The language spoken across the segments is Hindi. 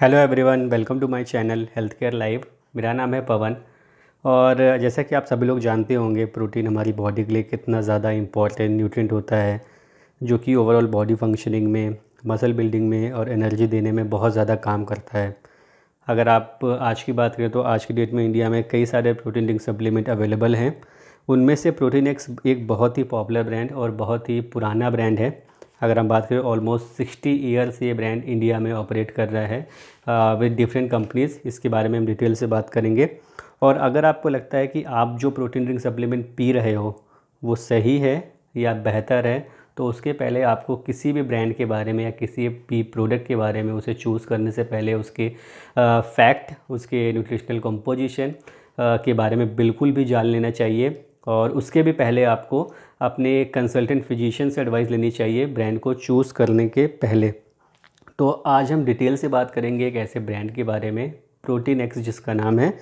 Hello everyone, welcome to my channel health care live. मेरा नाम है पवन। और जैसा कि आप सभी लोग जानते होंगे, प्रोटीन हमारी बॉडी के लिए कितना ज़्यादा इम्पॉर्टेंट न्यूट्रिएंट होता है, जो कि ओवरऑल बॉडी फंक्शनिंग में, मसल बिल्डिंग में और एनर्जी देने में बहुत ज़्यादा काम करता है। अगर आप आज की बात करें तो आज की डेट में इंडिया में कई सारे प्रोटीन ड्रिंक सप्लीमेंट अवेलेबल हैं। उनमें से प्रोटीन एक्स एक बहुत ही पॉपुलर ब्रांड और बहुत ही पुराना ब्रांड है। अगर हम बात करें, ऑलमोस्ट 60 ईयर ये ब्रांड इंडिया में ऑपरेट कर रहा है विद डिफरेंट कंपनीज़। इसके बारे में हम डिटेल से बात करेंगे। और अगर आपको लगता है कि आप जो प्रोटीन ड्रिंक सप्लीमेंट पी रहे हो वो सही है या बेहतर है, तो उसके पहले आपको किसी भी ब्रांड के बारे में या किसी भी प्रोडक्ट के बारे में उसे चूज़ करने से पहले उसके फैक्ट, उसके न्यूट्रिशनल कंपोजिशन के बारे में बिल्कुल भी जान लेना चाहिए। और उसके भी पहले आपको अपने कंसल्टेंट फिजिशियन से एडवाइस लेनी चाहिए ब्रांड को चूज़ करने के पहले। तो आज हम डिटेल से बात करेंगे एक ऐसे ब्रांड के बारे में, प्रोटीन एक्स जिसका नाम है,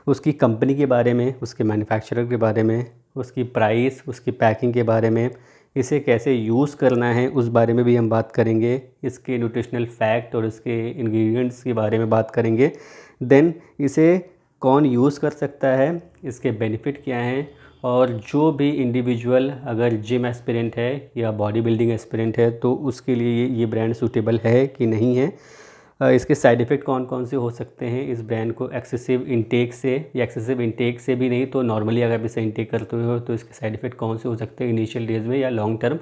उसकी कंपनी के बारे में, उसके मैन्युफैक्चरर के बारे में, उसकी प्राइस, उसकी पैकिंग के बारे में, इसे कैसे यूज़ करना है उस बारे में भी हम बात करेंगे, इसके न्यूट्रिशनल फैक्ट और इसके इंग्रेडिएंट्स के बारे में बात करेंगे। देन इसे कौन यूज़ कर सकता है, इसके बेनिफिट क्या हैं, और जो भी इंडिविजुअल अगर जिम एस्पिरेंट है या बॉडी बिल्डिंग एस्पिरेंट है तो उसके लिए ये ब्रांड सूटेबल है कि नहीं है। इसके साइड इफ़ेक्ट कौन कौन से हो सकते हैं इस ब्रांड को एक्सेसिव इंटेक से, या एक्सेसिव इंटेक से भी नहीं तो नॉर्मली अगर आप इसे इंटेक करते हो तो इसके साइड इफ़ेक्ट कौन से हो सकते हैं इनिशियल डेज में या लॉन्ग टर्म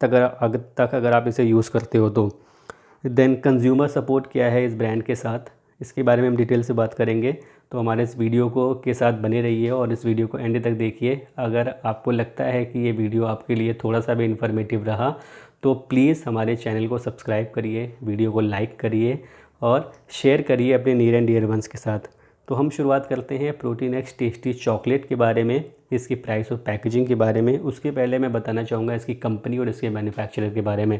तक अगर आप इसे यूज़ करते हो तो। देन कंज्यूमर सपोर्ट क्या है इस ब्रांड के साथ, इसके बारे में हम डिटेल से बात करेंगे। तो हमारे इस वीडियो को के साथ बने रहिए और इस वीडियो को एंड तक देखिए। अगर आपको लगता है कि ये वीडियो आपके लिए थोड़ा सा भी इन्फॉर्मेटिव रहा तो प्लीज़ हमारे चैनल को सब्सक्राइब करिए, वीडियो को लाइक करिए और शेयर करिए अपने नियर एंड डियर वंस के साथ। तो हम शुरुआत करते हैं प्रोटीन एक्स टेस्टी चॉकलेट के बारे में, इसकी प्राइस और पैकेजिंग के बारे में। उसके पहले मैं बताना चाहूँगा इसकी कंपनी और इसके मैन्युफैक्चरर के बारे में।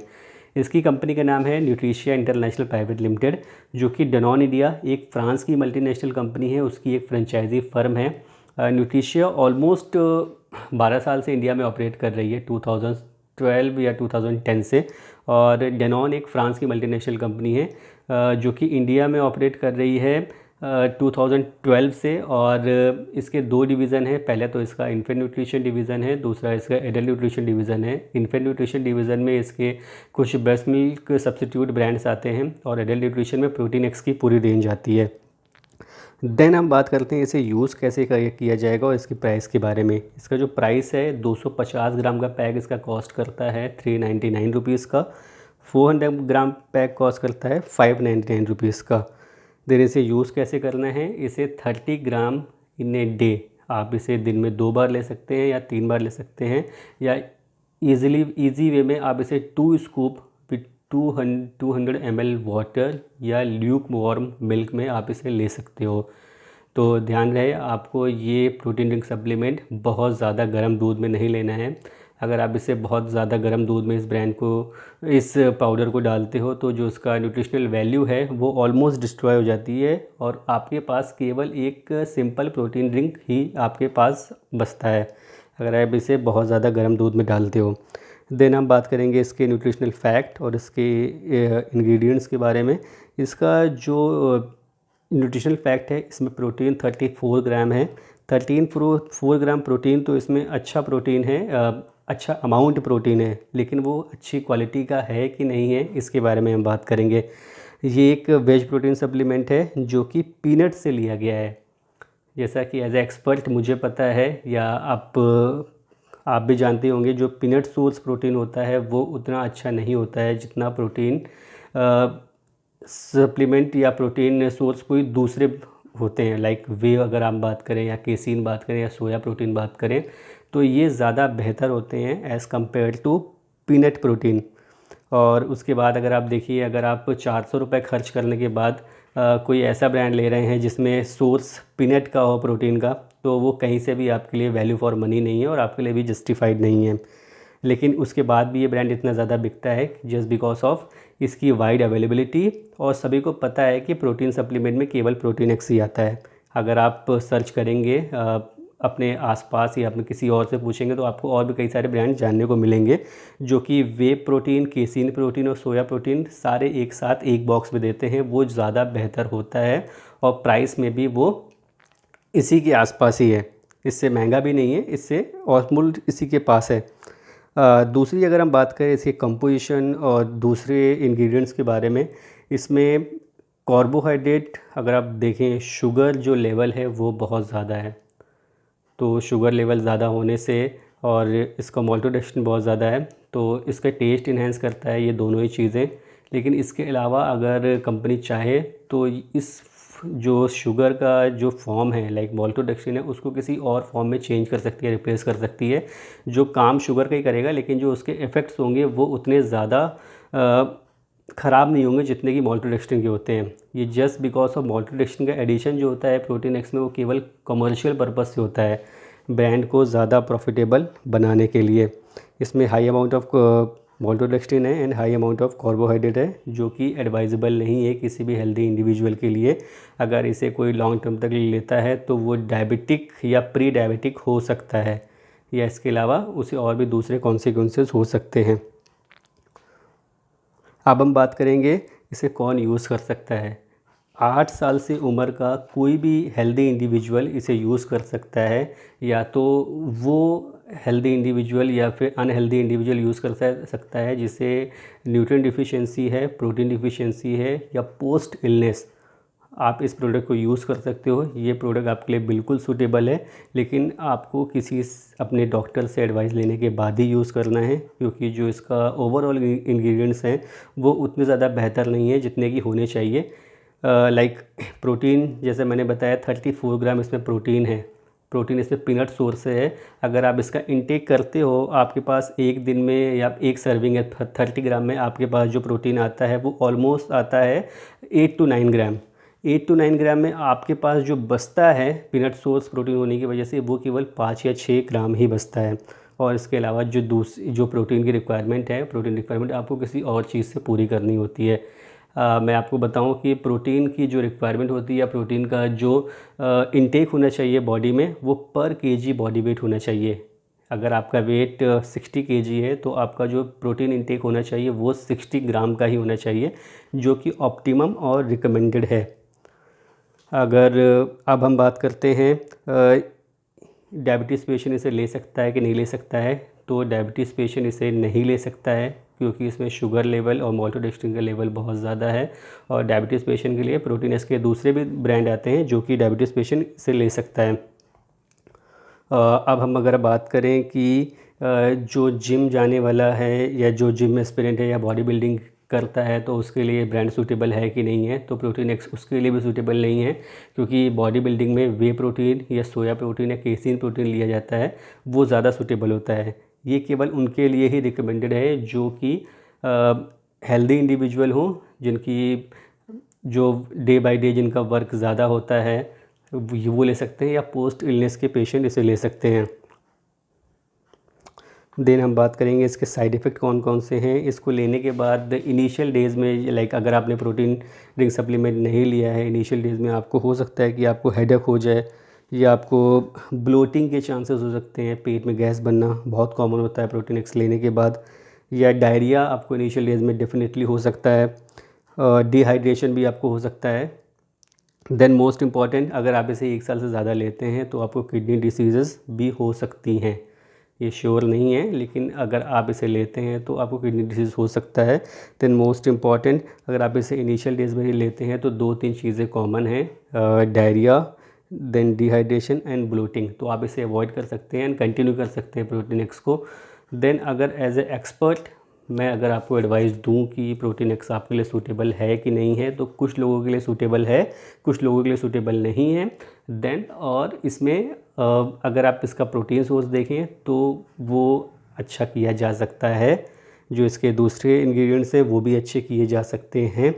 इसकी कंपनी का नाम है न्यूट्रिशिया इंटरनेशनल प्राइवेट लिमिटेड, जो कि डनॉन इंडिया एक फ्रांस की मल्टीनेशनल कंपनी है, उसकी एक फ्रेंचाइजी फर्म है। न्यूट्रिशिया ऑलमोस्ट 12 साल से इंडिया में ऑपरेट कर रही है, 2012 या 2010 से। और डनॉन एक फ्रांस की मल्टीनेशनल कंपनी है जो कि इंडिया में ऑपरेट कर रही है 2012 से। और इसके दो डिवीज़न है, पहले तो इसका इन्फेंट न्यूट्रिशन डिवीज़न है, दूसरा इसका एडल्ट न्यूट्रिशन डिवीज़न है। इन्फेंट न्यूट्रिशन डिवीज़न में इसके कुछ ब्रेस्ट मिल्क सब्सिट्यूट ब्रांड्स आते हैं और एडल्ट न्यूट्रिशन में प्रोटीन एक्स की पूरी रेंज आती है। देन हम बात करते हैं इसे यूज़ कैसे किया जाएगा और इसकी प्राइस के बारे में। इसका जो प्राइस है, 250 ग्राम का पैक इसका कॉस्ट करता है 399 रुपीज़ का। 400 ग्राम पैक कॉस्ट करता है 599 रुपीज़ का। देन इसे यूज़ कैसे करना है, इसे 30 ग्राम इन ए डे, आप इसे दिन में 2 बार ले सकते हैं या 3 बार ले सकते हैं, या ईजी वे में आप इसे 2 स्कूप विथ 200 ml वाटर या ल्यूक वार्म मिल्क में आप इसे ले सकते हो। तो ध्यान रहे, आपको ये प्रोटीन ड्रिंक सप्लीमेंट बहुत ज़्यादा गर्म दूध में नहीं लेना है। अगर आप इसे बहुत ज़्यादा गर्म दूध में इस ब्रांड को, इस पाउडर को डालते हो तो जो उसका न्यूट्रिशनल वैल्यू है वो ऑलमोस्ट डिस्ट्रॉय हो जाती है और आपके पास केवल एक सिंपल प्रोटीन ड्रिंक ही आपके पास बचता है अगर आप इसे बहुत ज़्यादा गर्म दूध में डालते हो। देन हम बात करेंगे इसके न्यूट्रिशनल फैक्ट और इसके इंग्रेडिएंट्स के बारे में। इसका जो न्यूट्रिशनल फैक्ट है, इसमें प्रोटीन 34 ग्राम है। 4 ग्राम प्रोटीन, तो इसमें अच्छा प्रोटीन है, अच्छा अमाउंट प्रोटीन है, लेकिन वो अच्छी क्वालिटी का है कि नहीं है इसके बारे में हम बात करेंगे। ये एक वेज प्रोटीन सप्लीमेंट है जो कि पीनट से लिया गया है। जैसा कि एज ए एक्सपर्ट मुझे पता है, या आप भी जानते होंगे, जो पीनट सोर्स प्रोटीन होता है वो उतना अच्छा नहीं होता है जितना प्रोटीन सप्लीमेंट या प्रोटीन सोर्स कोई दूसरे होते हैं, लाइक वे अगर आप बात करें या केसीन बात करें या सोया प्रोटीन बात करें, तो ये ज़्यादा बेहतर होते हैं as compared to peanut protein. और उसके बाद अगर आप देखिए, अगर आप 400 रुपये खर्च करने के बाद कोई ऐसा ब्रांड ले रहे हैं जिसमें सोर्स पीनट का हो प्रोटीन का, तो वो कहीं से भी आपके लिए वैल्यू फॉर मनी नहीं है और आपके लिए भी जस्टिफाइड नहीं है। लेकिन उसके बाद भी ये ब्रांड इतना ज़्यादा बिकता है जस्ट बिकॉज ऑफ इसकी वाइड अवेलेबिलिटी, और सभी को पता है कि प्रोटीन सप्लीमेंट में केवल प्रोटीन एक्स ही आता है। अगर आप सर्च करेंगे अपने आसपास या अपने किसी और से पूछेंगे तो आपको और भी कई सारे ब्रांड जानने को मिलेंगे जो कि वे प्रोटीन, केसीन प्रोटीन और सोया प्रोटीन सारे एक साथ एक बॉक्स में देते हैं। वो ज़्यादा बेहतर होता है और प्राइस में भी वो इसी के आसपास ही है, इससे महंगा भी नहीं है, इससे ऑलमोस्ट इसी के पास है। दूसरी अगर हम बात करें इसके कंपोजिशन और दूसरे इंग्रेडिएंट्स के बारे में, इसमें कार्बोहाइड्रेट अगर आप देखें, शुगर जो लेवल है वो बहुत ज़्यादा है। तो शुगर लेवल ज़्यादा होने से और इसका माल्टोडेक्स्ट्रिन बहुत ज़्यादा है तो इसका टेस्ट इन्हेंस करता है, ये दोनों ही चीज़ें। लेकिन इसके अलावा अगर कंपनी चाहे तो इस जो शुगर का जो फॉर्म है लाइक माल्टोडेक्स्ट्रिन है उसको किसी और फॉर्म में चेंज कर सकती है, रिप्लेस कर सकती है, जो काम शुगर का ही करेगा लेकिन जो उसके इफ़ेक्ट्स होंगे वो उतने ज़्यादा ख़राब नहीं होंगे जितने कि माल्टोडेक्स्ट्रिन के होते हैं। ये जस्ट बिकॉज ऑफ माल्टोडेक्स्ट्रिन का एडिशन जो होता है प्रोटीन एक्स में वो केवल कमर्शियल पर्पस से होता है, ब्रांड को ज़्यादा प्रॉफिटेबल बनाने के लिए। इसमें हाई अमाउंट ऑफ माल्टोडेक्स्ट्रिन है and high amount of carbohydrate है जो कि एडवाइजेबल नहीं है किसी भी हेल्दी इंडिविजुअल के लिए। अगर इसे कोई लॉन्ग टर्म तक लेता है तो वो डायबिटिक या प्री डायबिटिक हो सकता है, या इसके अलावा उसे और भी दूसरे कॉन्सिक्वेंसेस हो सकते हैं। अब हम बात करेंगे इसे कौन यूज़ कर सकता है। 8 साल से उम्र का कोई भी हेल्दी इंडिविजुअल इसे यूज़ कर सकता है, या तो वो हेल्दी इंडिविजुअल या फिर अनहेल्दी इंडिविजुअल यूज़ कर सकता है जिसे न्यूट्रिएंट डिफिशिएंसी है, प्रोटीन डिफिशिएंसी है या पोस्ट इलनेस। आप इस प्रोडक्ट को यूज़ कर सकते हो, ये प्रोडक्ट आपके लिए बिल्कुल सूटेबल है, लेकिन आपको किसी अपने डॉक्टर से एडवाइस लेने के बाद ही यूज़ करना है क्योंकि जो इसका ओवरऑल इंग्रेडिएंट्स हैं वो उतने ज़्यादा बेहतर नहीं है जितने कि होने चाहिए। लाइक प्रोटीन जैसे मैंने बताया 34 ग्राम इसमें प्रोटीन है, प्रोटीन इसमें पीनट सोर्स से है। अगर आप इसका इंटेक करते हो आपके पास एक दिन में या एक सर्विंग है 30 ग्राम में आपके पास जो प्रोटीन आता है वो ऑलमोस्ट आता है 8 to 9 ग्राम। 8 to 9 ग्राम में आपके पास जो बचता है पीनट सोर्स प्रोटीन होने की वजह से वो केवल 5 या 6 ग्राम ही बचता है। और इसके अलावा जो प्रोटीन की रिक्वायरमेंट है, प्रोटीन रिक्वायरमेंट आपको किसी और चीज़ से पूरी करनी होती है। मैं आपको बताऊं कि प्रोटीन की जो रिक्वायरमेंट होती है या प्रोटीन का जो इनटेक होना चाहिए बॉडी में वो पर केजी बॉडी वेट होना चाहिए। अगर आपका वेट 60 केजी है तो आपका जो प्रोटीन इनटेक होना चाहिए वो 60 ग्राम का ही होना चाहिए जो कि ऑप्टिमम और रिकमेंडेड है। अगर अब हम बात करते हैं डायबिटीज़ पेशेंट इसे ले सकता है कि नहीं ले सकता है, तो डायबिटीज़ पेशेंट इसे नहीं ले सकता है क्योंकि इसमें शुगर लेवल और माल्टोडेक्स्ट्रिन का लेवल बहुत ज़्यादा है। और डायबिटीज़ पेशेंट के लिए प्रोटीन एक्स के दूसरे भी ब्रांड आते हैं जो कि डायबिटीज़ पेशेंट इसे ले सकता है। अब हम अगर बात करें कि जो जिम जाने वाला है या जो जिम एस्पिरेंट है या बॉडी बिल्डिंग करता है तो उसके लिए ब्रांड सूटेबल है कि नहीं है, तो प्रोटीन एक्स उसके लिए भी सूटेबल नहीं है क्योंकि बॉडी बिल्डिंग में वे प्रोटीन या सोया प्रोटीन या केसीन प्रोटीन लिया जाता है, वो ज़्यादा सूटेबल होता है। ये केवल उनके लिए ही रिकमेंडेड है जो कि हेल्दी इंडिविजुअल हों, जिनकी जो डे बाय डे जिनका वर्क ज़्यादा होता है वो ले सकते हैं, या पोस्ट इलनेस के पेशेंट इसे ले सकते हैं। देन हम बात करेंगे इसके साइड इफ़ेक्ट कौन कौन से हैं। इसको लेने के बाद इनिशियल डेज़ में लाइक अगर आपने प्रोटीन ड्रिंक सप्लीमेंट नहीं लिया है, इनिशियल डेज़ में आपको हो सकता है कि आपको हेडेक हो जाए या आपको ब्लोटिंग के चांसेस हो सकते हैं, पेट में गैस बनना बहुत कॉमन होता है प्रोटीन एक्स लेने के बाद, या डायरिया आपको इनिशियल डेज़ में डेफिनेटली हो सकता है, डिहाइड्रेशन भी आपको हो सकता है। देन मोस्ट इम्पॉर्टेंट, अगर आप इसे 1 साल से ज़्यादा लेते हैं तो आपको किडनी डिसीज़ेस भी हो सकती हैं। ये श्योर नहीं है लेकिन अगर आप इसे लेते हैं तो आपको किडनी डिसीज़ हो सकता है। देन मोस्ट इम्पॉर्टेंट, अगर आप इसे इनिशियल डेज में ही लेते हैं तो 2-3 चीज़ें कॉमन हैं, diarrhoea, then dehydration and bloating, तो आप इसे अवॉइड कर सकते हैं एंड कंटिन्यू कर सकते हैं प्रोटीन एक्स को। देन अगर एज ए एक्सपर्ट मैं अगर आपको एडवाइस दूं कि प्रोटीन एक्स आपके लिए सूटेबल है कि नहीं है, तो कुछ लोगों के लिए सूटेबल है, कुछ लोगों के लिए सूटेबल नहीं है। देन और इसमें अगर आप इसका प्रोटीन सोर्स देखें तो वो अच्छा किया जा सकता है, जो इसके दूसरे इंग्रेडिएंट्स हैं वो भी अच्छे किए जा सकते हैं।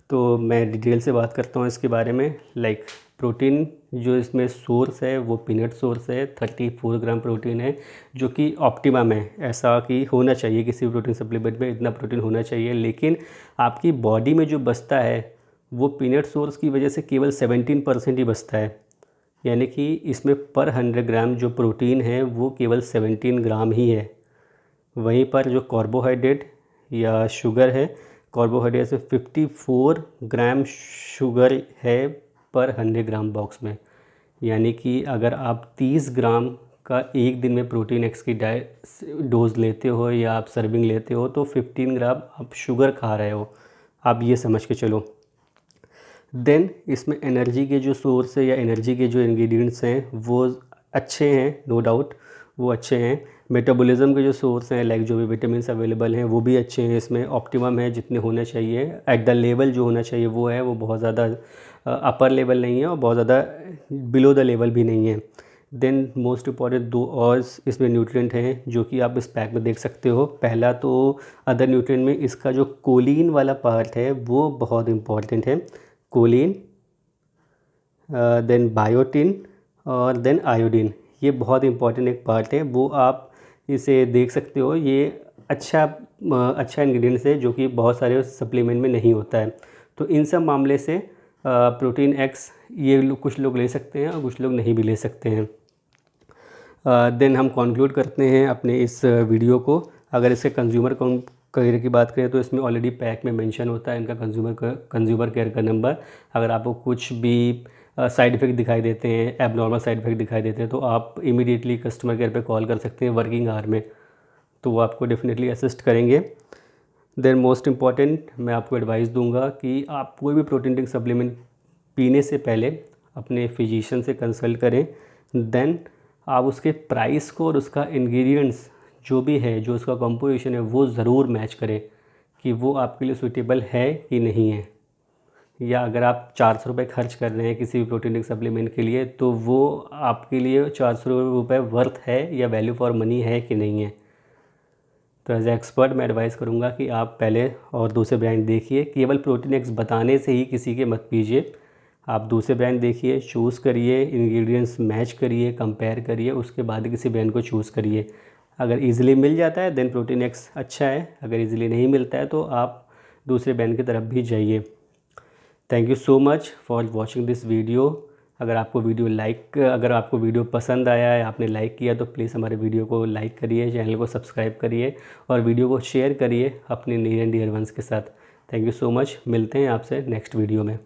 तो मैं डिटेल से बात करता हूँ इसके बारे में। लाइक प्रोटीन जो इसमें सोर्स है वो पीनट सोर्स है, 34 ग्राम प्रोटीन है जो कि ऑप्टिमम है, ऐसा कि होना चाहिए किसी भी प्रोटीन सप्लीमेंट में इतना प्रोटीन होना चाहिए। लेकिन आपकी बॉडी में जो बचता है वो पीनट सोर्स की वजह से केवल 17% ही बचता है, यानी कि इसमें पर 100 ग्राम जो प्रोटीन है वो केवल 17 ग्राम ही है। वहीं पर जो कार्बोहाइड्रेट या शुगर है, कार्बोहाइड्रेट से 54 ग्राम शुगर है पर 100 ग्राम बॉक्स में। यानी कि अगर आप 30 ग्राम का एक दिन में प्रोटीन एक्स की डोज लेते हो या आप सर्विंग लेते हो तो 15 ग्राम आप शुगर खा रहे हो, आप ये समझ के चलो। देन इसमें एनर्जी के जो सोर्स है या एनर्जी के जो इंग्रेडिएंट्स हैं वो अच्छे हैं, नो डाउट वो अच्छे हैं। मेटाबॉलिज्म के जो सोर्स हैं लाइक जो भी विटामिन्स अवेलेबल हैं वो भी अच्छे हैं, इसमें ऑप्टिमम है जितने होने चाहिए। एट द लेवल जो होना चाहिए वो है, वो बहुत ज़्यादा अपर लेवल नहीं है और बहुत ज़्यादा बिलो द लेवल भी नहीं है। देन मोस्ट इम्पॉर्टेंट दो और इसमें न्यूट्रिएंट हैं जो कि आप इस पैक में देख सकते हो। पहला तो अदर न्यूट्रिएंट में इसका जो कोलिन वाला पार्ट है वो बहुत इम्पॉर्टेंट है। कोलिन, देन बायोटिन और देन आयोडीन, ये बहुत इंपॉर्टेंट एक पार्ट है, वो आप इसे देख सकते हो। ये अच्छा इंग्रेडिएंट्स है जो कि बहुत सारे सप्लीमेंट में नहीं होता है। तो इन सब मामले से प्रोटीन एक्स ये कुछ लोग ले सकते हैं और कुछ लोग नहीं भी ले सकते हैं। देन हम कंक्लूड करते हैं अपने इस वीडियो को। अगर इसके कंज्यूमर केयर की बात करें तो इसमें ऑलरेडी पैक में मेंशन होता है इनका कंज्यूमर केयर का नंबर। अगर आपको कुछ भी साइड इफ़ेक्ट दिखाई देते हैं, एबनॉर्मल साइड इफ़ेक्ट दिखाई देते हैं तो आप इमीडिएटली कस्टमर केयर पे कॉल कर सकते हैं वर्किंग आवर में, तो वो आपको डेफिनेटली असिस्ट करेंगे। देन मोस्ट इम्पॉर्टेंट मैं आपको एडवाइस दूंगा कि आप कोई भी प्रोटीन ड्रिंक सप्लीमेंट पीने से पहले अपने फिजिशियन से कंसल्ट करें। देन आप उसके प्राइस को और उसका इंग्रेडिएंट्स जो भी है, जो उसका कंपोजिशन है वो ज़रूर मैच करें कि वो आपके लिए सूटेबल है कि नहीं है। या अगर आप 400 रुपये खर्च कर रहे हैं किसी भी प्रोटीन ड्रिंक सप्लीमेंट के लिए तो वो आपके लिए 400 रुपये वर्थ है या वैल्यू फॉर मनी है कि नहीं है। तो एज ए एक्सपर्ट मैं एडवाइस करूँगा कि आप पहले और दूसरे ब्रांड देखिए। केवल प्रोटीन एक्स बताने से ही किसी के मत पीजिए, आप दूसरे ब्रांड देखिए, चूज़ करिए, इंग्रेडिएंट्स मैच करिए, कंपेयर करिए, उसके बाद किसी ब्रांड को चूज़ करिए। अगर इजीली मिल जाता है देन प्रोटीन एक्स अच्छा है, अगर इजीली नहीं मिलता है तो आप दूसरे ब्रांड की तरफ भी जाइए। Thank you so much for watching this video. अगर आपको वीडियो पसंद आया है, आपने लाइक किया तो प्लीज़ हमारे वीडियो को लाइक करिए, चैनल को सब्सक्राइब करिए और वीडियो को शेयर करिए अपने नियर एंड डियर वंस के साथ। थैंक यू सो मच, मिलते हैं आपसे नेक्स्ट वीडियो में।